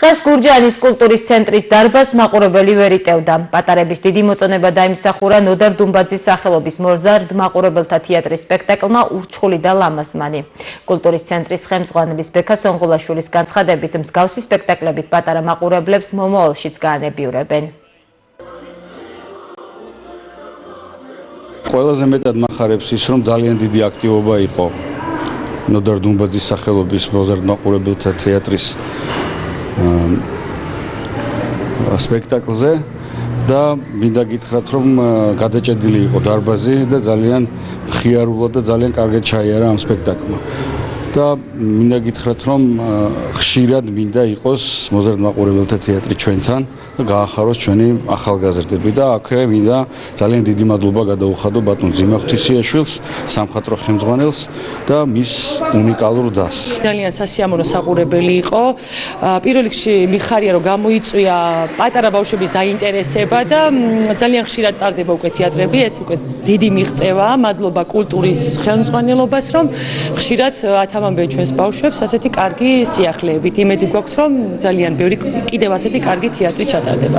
დღეს გურჯაანის კულტურის ცენტრის დარბაზს მაყურებელი ვერ იტევდა. პატარების დიდი მოწონება დაიმსახურა ნოდარ დუმბაძის სახელობის მოზარდ მაყურებელთა თეატრის სპექტაკლმა ურჩხული და ლამაზმანი. კულტურის ცენტრის ხელმძღვანელის ბექა სონღულაშვილის განცხადებით, მსგავსი სპექტაკლებით პატარა მაყურებლებს მომავალშიც გაანებიურებენ. ყველაზე მეტად მახარებს ის, რომ ძალიან დიდი აქტივობა იყო ნოდარ დუმბაძის სახელობის მოზარდ მაყურებელთა თეატრის სპექტაკლზე და მინდა გითხრათ, რომ გადაჭედილი იყო დარბაზი და ძალიან მხიარულად და ძალიან კარგად ჩაიარა ამ სპექტაკლმა. და მინდა გითხრათ, რომ ხშირად მინდა იყოს მოზარდ მაყურებელთა თეატრი ჩვენთან და გაახაროს ჩვენი ახალგაზრდები და აქვე მინდა ძალიან დიდი მადლობა გადაუხადო ბატონ ძიმა ღვთისიაშვილს, სამხატვრო ხელმძღვანელს და მის უნიკალურ დასს. ძალიან სასიამოვნო საყურებელი იყო. პირველ რიგში მიხარია, რომ გამოიწვია პატარა ბავშვების დაინტერესება და ძალიან ხშირად ტარდება უკვე თეატრები, ეს უკვე დიდი მიღწევაა. მადლობა კულტურის ხელმძღვანელობას, რომ ხშირად ათამამბენ ჩვენს ბავშვებს ასეთი კარგი სიახლეებით. იმედი გვაქვს, რომ ძალიან ბევრი კიდევ ასეთი კარგი თეატრი ჩატარდება.